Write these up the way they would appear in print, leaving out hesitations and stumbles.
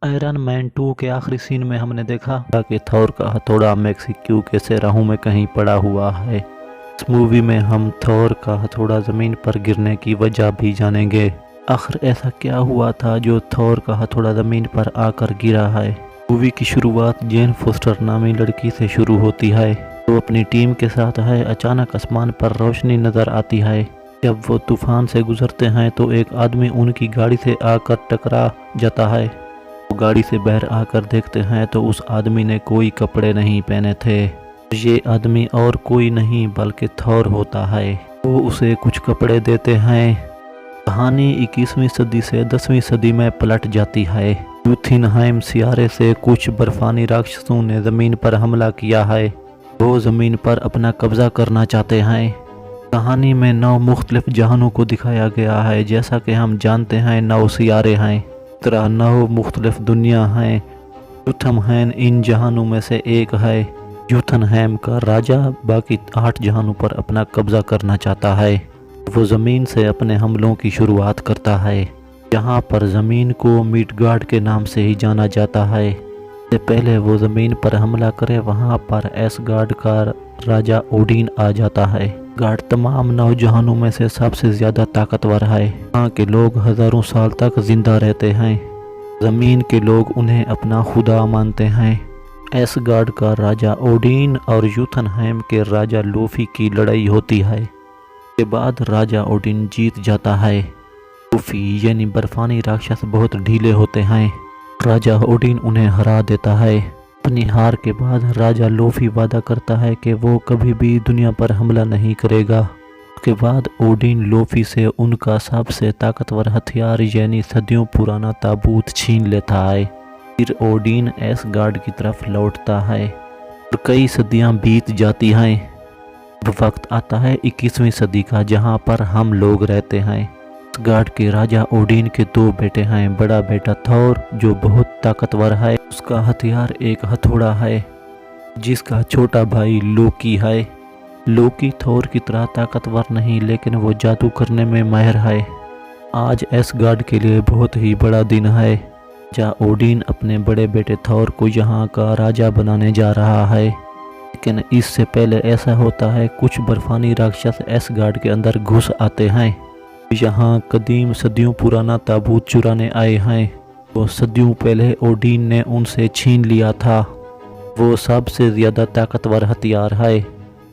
Iron man 2 के आखिरी scene में हमने देखा कि थॉर का हथौड़ा मेक्सिको के सैराहों में कहीं पड़ा हुआ है। इस मूवी में हम थॉर का हथौड़ा ज़मीन पर गिरने की वजह भी जानेंगे। आखिर ऐसा क्या हुआ था जो थॉर का हथौड़ा ज़मीन पर आकर गिरा है। मूवी की शुरुआत जेन फोस्टर नामी लड़की से शुरू होती है। वो अपनी टीम के साथ है। अचानक आसमान पर रोशनी नज़र आती है। जब वो तूफान से गुजरते हैं तो एक आदमी उनकी गाड़ी से आकर टकरा जाता है। वो गाड़ी से बाहर आकर देखते हैं तो उस आदमी ने कोई कपड़े नहीं पहने थे। ये आदमी और कोई नहीं बल्कि थॉर होता है। वो उसे कुछ कपड़े देते हैं। कहानी 21वीं सदी से 10वीं सदी में पलट जाती है। यूथेनहाइम सियारे से कुछ बर्फानी राक्षसों ने ज़मीन पर हमला किया है। वो ज़मीन पर अपना कब्जा करना चाहते हैं। कहानी में 9 मुख्तलिफ जहानों को दिखाया गया है। जैसा कि हम जानते हैं 9 सियारे हैं, तरह 9 मुख्तलिफ दुनिया हैं। यूथेनहाइम इन जहानों में से एक है। यूथेनहाइम का राजा बाकी 8 जहानों पर अपना कब्जा करना चाहता है। वो ज़मीन से अपने हमलों की शुरुआत करता है। यहाँ पर ज़मीन को मिडगार्ड के नाम से ही जाना जाता है। इससे पहले वो ज़मीन पर हमला करे वहाँ पर एसगार्ड का राजा ओडिन आ जाता है। गार्ड तमाम 9 जहानों में से सबसे ज़्यादा ताकतवर है। यहाँ के लोग हज़ारों साल तक जिंदा रहते हैं। ज़मीन के लोग उन्हें अपना खुदा मानते हैं। एसगार्ड का राजा ओडिन और यूथेनहाइम के राजा लोफी की लड़ाई होती है। के बाद राजा ओडिन जीत जाता है। लोफी यानी बर्फानी राक्षस बहुत ढीले होते हैं। राजा ओडिन उन्हें हरा देता है। अपनी हार के बाद राजा लोफी वादा करता है कि वो कभी भी दुनिया पर हमला नहीं करेगा। उसके बाद ओडिन लोफी से उनका सबसे ताकतवर हथियार यानी सदियों पुराना ताबूत छीन लेता है। फिर ओडिन एसगार्ड की तरफ लौटता है और कई सदियां बीत जाती हैं। अब वक्त आता है 21वीं सदी का, जहां पर हम लोग रहते हैं। एसगार्ड के राजा ओडिन के 2 बेटे हैं। बड़ा बेटा थॉर जो बहुत ताकतवर है, उसका हथियार एक हथौड़ा है। जिसका छोटा भाई लोकी है। लोकी थॉर की तरह ताकतवर नहीं, लेकिन वो जादू करने में माहिर है। आज एसगार्ड के लिए बहुत ही बड़ा दिन है। जहाँ ओडिन अपने बड़े बेटे थॉर को यहाँ का राजा बनाने जा रहा है। लेकिन इससे पहले ऐसा होता है, कुछ बर्फानी राक्षस एसगार्ड के अंदर घुस आते हैं। यहाँ कदीम सदियों पुराना ताबूत चुराने आए हैं। वो सदियों पहले ओडिन ने उनसे छीन लिया था। वो सबसे ज़्यादा ताकतवर हथियार है।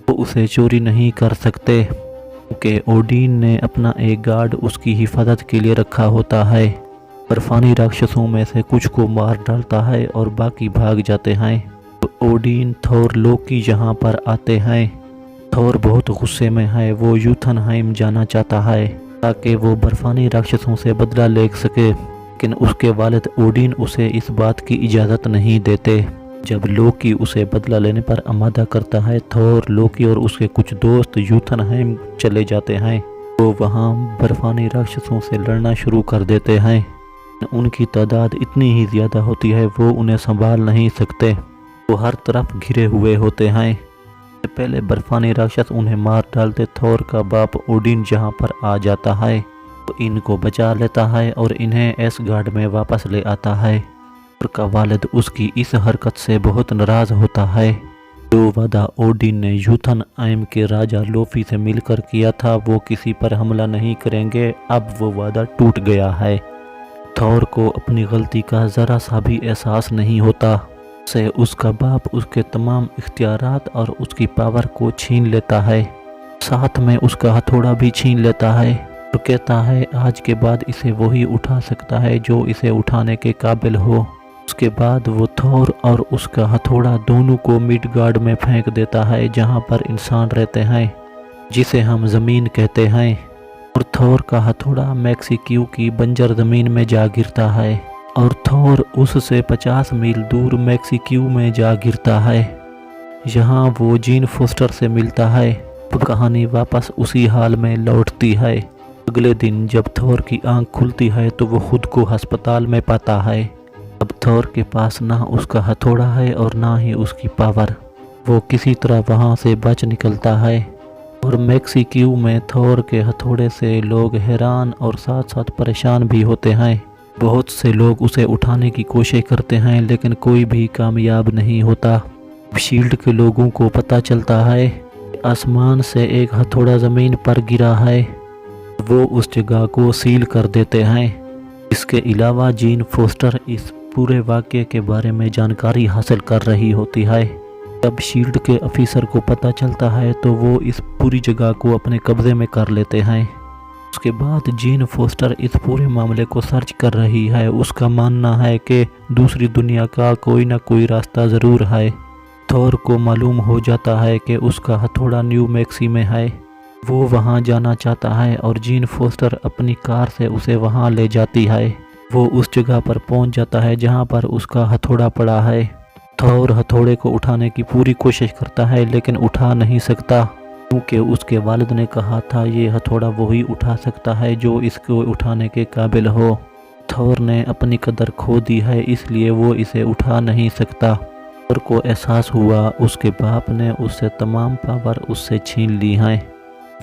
वो उसे चोरी नहीं कर सकते क्योंकि ओडिन ने अपना एक गार्ड उसकी हिफाजत के लिए रखा होता है। बर्फानी राक्षसों में से कुछ को मार डालता है और बाकी भाग जाते हैं। तो ओडिन थॉर लोकी यहाँ पर आते हैं। थॉर बहुत गुस्से में है। वो यूथेनहाइम जाना चाहता है ताकि वो बर्फानी राक्षसों से बदला ले सके, लेकिन उसके वालिद ओडिन उसे इस बात की इजाज़त नहीं देते। जब लोकी उसे बदला लेने पर आमादा करता है, थॉर, लोकी और उसके कुछ दोस्त यूथेनहाइम चले जाते हैं। वो वहाँ बर्फानी राक्षसों से लड़ना शुरू कर देते हैं। उनकी तादाद इतनी ही ज़्यादा होती है वो उन्हें संभाल नहीं सकते। वो हर तरफ घिरे हुए होते हैं। पहले बर्फानी राक्षस उन्हें मार डालते। थॉर का बाप ओडिन जहाँ पर आ जाता है तो इनको बचा लेता है और इन्हें एसगार्ड में वापस ले आता है। थॉर का वालिद उसकी इस हरकत से बहुत नाराज़ होता है। जो वादा ओडिन ने यूथेनहाइम के राजा लोफी से मिलकर किया था, वो किसी पर हमला नहीं करेंगे, अब वो वादा टूट गया है। थॉर को अपनी गलती का ज़रा सा भी एहसास नहीं होता। से उसका बाप उसके तमाम इख्तियारात और उसकी पावर को छीन लेता है। साथ में उसका हथौड़ा भी छीन लेता है और कहता है आज के बाद इसे वही उठा सकता है जो इसे उठाने के काबिल हो। उसके बाद वो थॉर और उसका हथौड़ा दोनों को मिडगार्ड में फेंक देता है, जहाँ पर इंसान रहते हैं, जिसे हम ज़मीन कहते हैं। और थॉर का हथौड़ा मेक्सिको की बंजर ज़मीन में जा गिरता है और थॉर उससे 50 मील दूर मेक्सिको में जा गिरता है। यहाँ वो जीन फोस्टर से मिलता है। अब कहानी वापस उसी हाल में लौटती है। अगले दिन जब थॉर की आंख खुलती है तो वो खुद को अस्पताल में पाता है। अब थॉर के पास ना उसका हथौड़ा है और ना ही उसकी पावर। वो किसी तरह वहाँ से बच निकलता है और मेक्सिको में थॉर के हथौड़े से लोग हैरान और साथ साथ परेशान भी होते हैं। بہت سے لوگ اسے اٹھانے کی کوشش کرتے ہیں لیکن کوئی بھی کامیاب نہیں ہوتا۔ شیلڈ کے لوگوں کو پتہ چلتا ہے آسمان سے ایک ہتھوڑا زمین پر گرا ہے، وہ اس جگہ کو سیل کر دیتے ہیں۔ اس کے علاوہ جین فوسٹر اس پورے واقعے کے بارے میں جانکاری حاصل کر رہی ہوتی ہے۔ جب شیلڈ کے افیسر کو پتہ چلتا ہے تو وہ اس پوری جگہ کو اپنے قبضے میں کر لیتے ہیں۔ اس کے بعد جین فوسٹر اس پورے معاملے کو سرچ کر رہی ہے۔ اس کا ماننا ہے کہ دوسری دنیا کا کوئی نہ کوئی راستہ ضرور ہے۔ تھور کو معلوم ہو جاتا ہے کہ اس کا ہتھوڑا نیو میکسی میں ہے۔ وہ وہاں جانا چاہتا ہے اور جین فوسٹر اپنی کار سے اسے وہاں لے جاتی ہے۔ وہ اس جگہ پر پہنچ جاتا ہے جہاں پر اس کا ہتھوڑا پڑا ہے۔ تھور ہتھوڑے کو اٹھانے کی پوری کوشش کرتا ہے لیکن اٹھا نہیں سکتا، کیونکہ اس کے والد نے کہا تھا یہ ہتھوڑا وہی اٹھا سکتا ہے جو اس کو اٹھانے کے قابل ہو۔ تھور نے اپنی قدر کھو دی ہے، اس لیے وہ اسے اٹھا نہیں سکتا۔ تھور کو احساس ہوا اس کے باپ نے اس سے تمام پاور اس سے چھین لی ہیں۔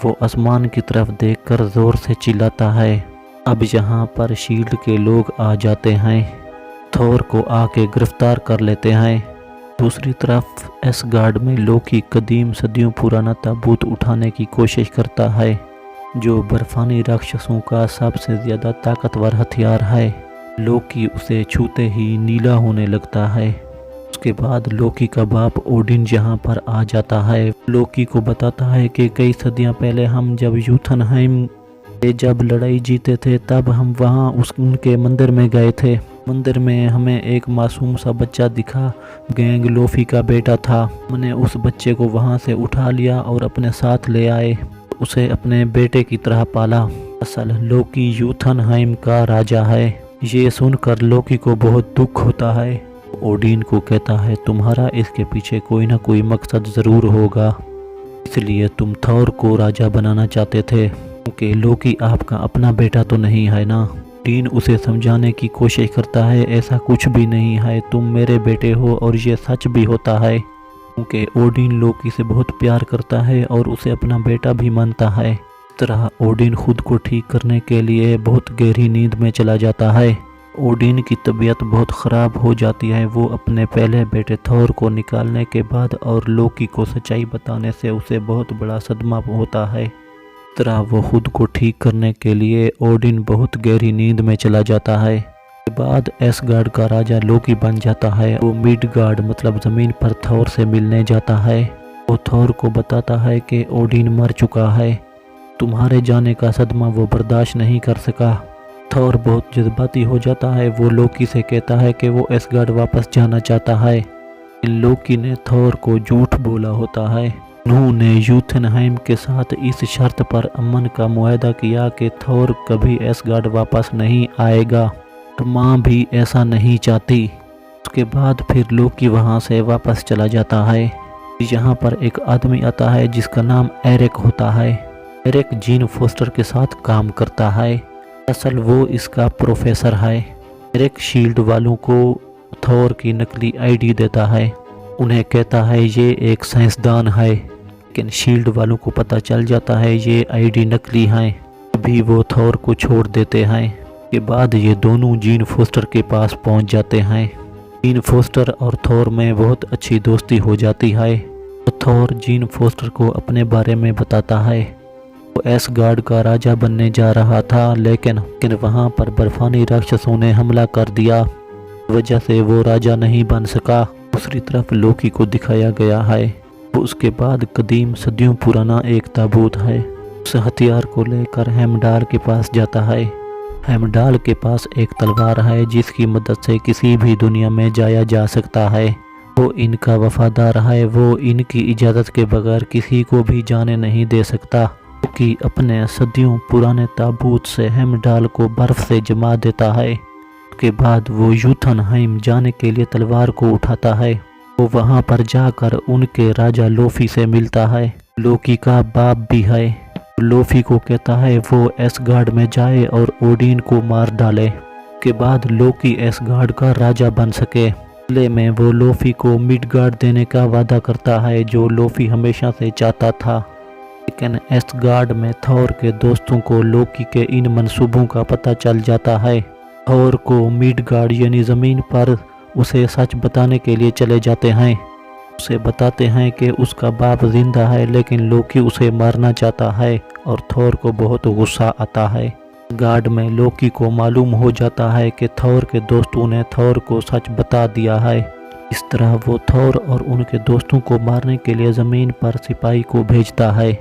وہ آسمان کی طرف دیکھ کر زور سے چلاتا ہے۔ اب یہاں پر شیلڈ کے لوگ آ جاتے ہیں، تھور کو آ کے گرفتار کر لیتے ہیں۔ دوسری طرف ایس گارڈ میں لوکی قدیم صدیوں پرانا تابوت اٹھانے کی کوشش کرتا ہے، جو برفانی راکشسوں کا سب سے زیادہ طاقتور ہتھیار ہے۔ لوکی اسے چھوتے ہی نیلا ہونے لگتا ہے۔ اس کے بعد لوکی کا باپ اوڈن یہاں پر آ جاتا ہے۔ لوکی کو بتاتا ہے کہ کئی صدیاں پہلے ہم جب یوتھنہائم جب لڑائی جیتے تھے تب ہم وہاں ان کے مندر میں گئے تھے۔ مندر میں ہمیں ایک معصوم سا بچہ دکھا، گینگ لوفی کا بیٹا تھا۔ ہم نے اس بچے کو وہاں سے اٹھا لیا اور اپنے ساتھ لے آئے، اسے اپنے بیٹے کی طرح پالا۔ اصل لوکی یوتھنہائم کا راجا ہے۔ یہ سن کر لوکی کو بہت دکھ ہوتا ہے۔ اوڈین کو کہتا ہے تمہارا اس کے پیچھے کوئی نہ کوئی مقصد ضرور ہوگا، اس لیے تم تھور کو راجا بنانا چاہتے تھے، کیونکہ لوکی آپ کا اپنا بیٹا تو نہیں ہے نا۔ اوڈین اسے سمجھانے کی کوشش کرتا ہے ایسا کچھ بھی نہیں ہے، تم میرے بیٹے ہو اور یہ سچ بھی ہوتا ہے، کیونکہ اوڈین لوکی سے بہت پیار کرتا ہے اور اسے اپنا بیٹا بھی مانتا ہے۔ اس طرح اوڈین خود کو ٹھیک کرنے کے لیے بہت گہری نیند میں چلا جاتا ہے۔ اوڈین کی طبیعت بہت خراب ہو جاتی ہے۔ وہ اپنے پہلے بیٹے تھور کو نکالنے کے بعد اور لوکی کو سچائی بتانے سے اسے بہت بڑا صدمہ ہوتا ہے۔ اس طرح وہ خود کو ٹھیک کرنے کے لیے اوڈن بہت گہری نیند میں چلا جاتا ہے۔ اس کے بعد ایس گارڈ کا راجا لوکی بن جاتا ہے۔ وہ میڈ گارڈ مطلب زمین پر تھور سے ملنے جاتا ہے۔ وہ تھور کو بتاتا ہے کہ اوڈن مر چکا ہے، تمہارے جانے کا صدمہ وہ برداشت نہیں کر سکا۔ تھور بہت جذباتی ہو جاتا ہے۔ وہ لوکی سے کہتا ہے کہ وہ ایس گارڈ واپس جانا چاہتا ہے۔ لوکی نے تھور کو جھوٹ بولا ہوتا ہے۔ انہوں نے یوتھنہائم کے ساتھ اس شرط پر امن کا معاہدہ کیا کہ تھور کبھی ایس گارڈ واپس نہیں آئے گا، اور ماں بھی ایسا نہیں چاہتی۔ اس کے بعد پھر لوکی وہاں سے واپس چلا جاتا ہے۔ یہاں پر ایک آدمی آتا ہے جس کا نام ایرک ہوتا ہے۔ ایرک جین فوسٹر کے ساتھ کام کرتا ہے، اصل وہ اس کا پروفیسر ہے۔ ایرک شیلڈ والوں کو تھور کی نقلی آئی ڈی دیتا ہے، انہیں کہتا ہے یہ ایک سائنسدان ہے، لیکن شیلڈ والوں کو پتہ چل جاتا ہے یہ آئی ڈی نقلی ہیں، ابھی وہ تھور کو چھوڑ دیتے ہیں۔ اس کے بعد یہ دونوں جین فوسٹر کے پاس پہنچ جاتے ہیں۔ جین فوسٹر اور تھور میں بہت اچھی دوستی ہو جاتی ہے۔ تھور جین فوسٹر کو اپنے بارے میں بتاتا ہے، وہ ایس گارڈ کا راجا بننے جا رہا تھا لیکن وہاں پر برفانی راکشسوں نے حملہ کر دیا، اس وجہ سے وہ راجا نہیں بن سکا۔ دوسری طرف لوکی کو دکھایا گیا ہے، وہ اس کے بعد قدیم صدیوں پرانا ایک تابوت ہے۔ اس ہتھیار کو لے کر ہیمڈال کے پاس جاتا ہے۔ ہیمڈال کے پاس ایک تلوار ہے جس کی مدد سے کسی بھی دنیا میں جایا جا سکتا ہے۔ وہ ان کا وفادار ہے، وہ ان کی اجازت کے بغیر کسی کو بھی جانے نہیں دے سکتا۔ لوکی اپنے صدیوں پرانے تابوت سے ہیمڈال کو برف سے جما دیتا ہے۔ اس کے بعد وہ یوتھنہائم جانے کے لیے تلوار کو اٹھاتا ہے۔ وہ وہاں پر جا کر ان کے راجا لوفی سے ملتا ہے، لوکی کا باپ بھی ہے۔ لوفی کو کہتا ہے وہ ایس گارڈ میں جائے اور اوڈین کو مار ڈالے، اس کے بعد لوکی ایس گارڈ کا راجا بن سکے۔ بدلے میں وہ لوفی کو مڈ گارڈ دینے کا وعدہ کرتا ہے جو لوفی ہمیشہ سے چاہتا تھا، لیکن ایس گارڈ میں تھور کے دوستوں کو لوکی کے ان منصوبوں کا پتہ چل جاتا ہے۔ थोर को मिडगार्ड यानी ज़मीन पर उसे सच बताने के लिए चले जाते हैं। उसे बताते हैं कि उसका बाप जिंदा है, लेकिन लोकी उसे मारना चाहता है और थोर को बहुत गुस्सा आता है। गार्ड में लोकी को मालूम हो जाता है कि थोर के दोस्तों ने थोर को सच बता दिया है। इस तरह वो थोर और उनके दोस्तों को मारने के लिए ज़मीन पर सिपाही को भेजता है।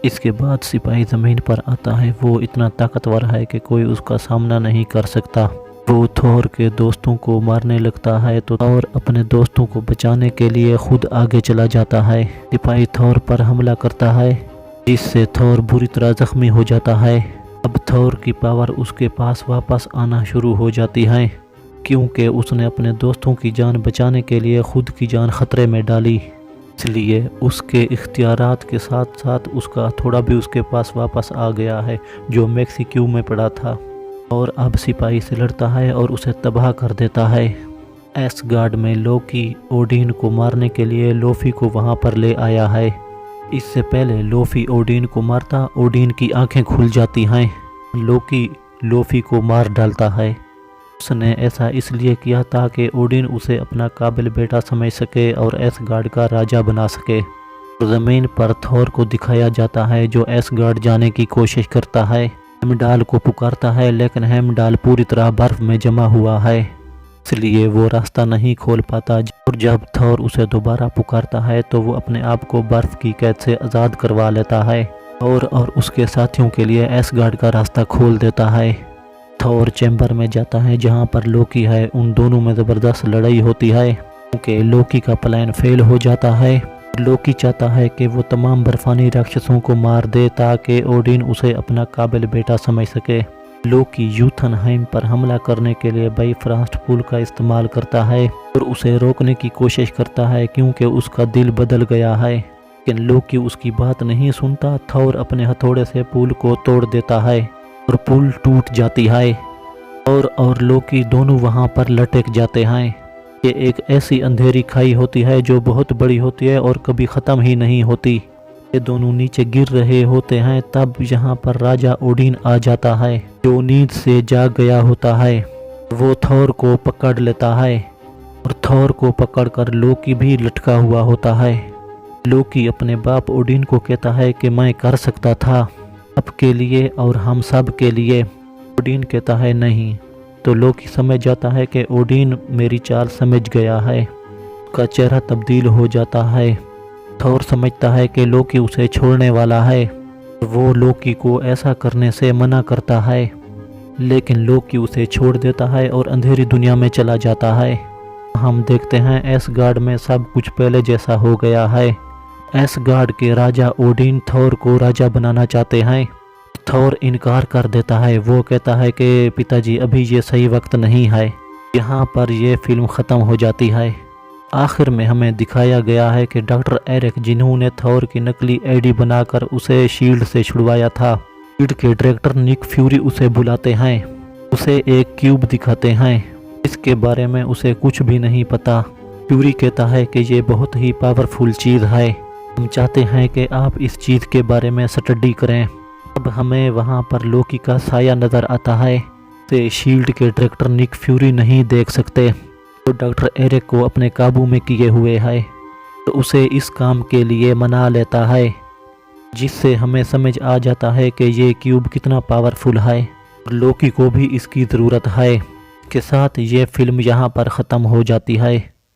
इसके बाद सिपाही ज़मीन पर आता है। वो इतना ताकतवर है कि कोई उसका सामना नहीं कर सकता। वो थोर के दोस्तों को मारने लगता है तो थोर अपने दोस्तों को बचाने के लिए खुद आगे चला जाता है। सिपाही थोर पर हमला करता है, जिससे थोर बुरी तरह जख्मी हो जाता है। अब थोर की पावर उसके पास वापस आना शुरू हो जाती है, क्योंकि उसने अपने दोस्तों की जान बचाने के लिए खुद की जान खतरे में डाली। इसलिए उसके इख्तियारात के साथ साथ उसका थोड़ा भी उसके पास वापस आ गया है, जो मैक्सिको में पड़ा था, और अब सिपाही से लड़ता है और उसे तबाह कर देता है। एसगार्ड में लोकी ओडिन को मारने के लिए लोफी को वहां पर ले आया है। इससे पहले लोफी ओडिन को मारता, ओडिन की आंखें खुल जाती हैं। लोकी लोफी को मार डालता है। उसने ऐसा इसलिए किया ताकि ओडिन उसे अपना काबिल बेटा समझ सके और एसगार्ड का राजा बना सके। ज़मीन पर थोर को दिखाया जाता है, जो एसगार्ड जाने की कोशिश करता है। हेमडाल को पुकारता है, लेकिन हेमडाल पूरी तरह बर्फ में जमा हुआ है, इसलिए वो रास्ता नहीं खोल पाता। और जब थोर उसे दोबारा पुकारता है तो वो अपने आप को बर्फ की कैद से आज़ाद करवा लेता है और उसके साथियों के लिए एसगार्ड का रास्ता खोल देता है। थोर चैम्बर में जाता है जहाँ पर लोकी है। उन दोनों में ज़बरदस्त लड़ाई होती है, क्योंकि लोकी का प्लान फेल हो जाता है। लोकी चाहता है कि वो तमाम बर्फानी राक्षसों को मार दे ताकि ओडिन उसे अपना काबिल बेटा समझ सके। लोकी यूथनहाइम पर हमला करने के लिए बाइफ्रास्ट पुल का इस्तेमाल करता है और उसे रोकने की कोशिश करता है, क्योंकि उसका दिल बदल गया है। लेकिन लोकी उसकी बात नहीं सुनता। थोर अपने हथौड़े से पुल को तोड़ देता है और पुल टूट जाती है और लोकी दोनों वहां पर लटक जाते हैं। ये एक ऐसी अंधेरी खाई होती है जो बहुत बड़ी होती है और कभी ख़त्म ही नहीं होती। ये दोनों नीचे गिर रहे होते हैं, तब यहाँ पर राजा ओडिन आ जाता है, जो नींद से जाग गया होता है। वो थोर को पकड़ लेता है और थोर को पकड़कर लोकी भी लटका हुआ होता है। लोकी अपने बाप ओडिन को कहता है कि मैं कर सकता था आपके लिए और हम सब के लिए। ओडिन कहता है नहीं। तो लोकी समझ जाता है कि ओडिन मेरी चाल समझ गया है। उसका चेहरा तब्दील हो जाता है। थोर समझता है कि लोकी उसे छोड़ने वाला है। वो लोकी को ऐसा करने से मना करता है, लेकिन लोकी उसे छोड़ देता है और अंधेरी दुनिया में चला जाता है। हम देखते हैं एसगार्ड में सब कुछ पहले जैसा हो गया है। एसगार्ड के राजा ओडिन थोर को राजा बनाना चाहते हैं। थोर इनकार कर देता है। वो कहता है कि पिताजी अभी ये सही वक्त नहीं है। यहाँ पर यह फिल्म ख़त्म हो जाती है। आखिर में हमें दिखाया गया है कि डॉक्टर एरिक, जिन्होंने थोर की नकली एडी बनाकर उसे शील्ड से छुड़वाया था, शील्ड के डायरेक्टर निक फ्यूरी उसे बुलाते हैं। उसे एक क्यूब दिखाते हैं, इसके बारे में उसे कुछ भी नहीं पता। फ्यूरी कहता है कि ये बहुत ही पावरफुल चीज़ है, हम चाहते हैं कि आप इस चीज़ के बारे में स्टडी करें। अब हमें वहाँ पर लोकी का साया नज़र आता है, से शील्ड के डायरेक्टर निक फ्यूरी नहीं देख सकते। तो डॉक्टर एरिक को अपने काबू में किए हुए है, तो उसे इस काम के लिए मना लेता है, जिससे हमें समझ आ जाता है कि ये क्यूब कितना पावरफुल है और लोकी को भी इसकी ज़रूरत है। के साथ ये फिल्म यहाँ पर ख़त्म हो जाती है।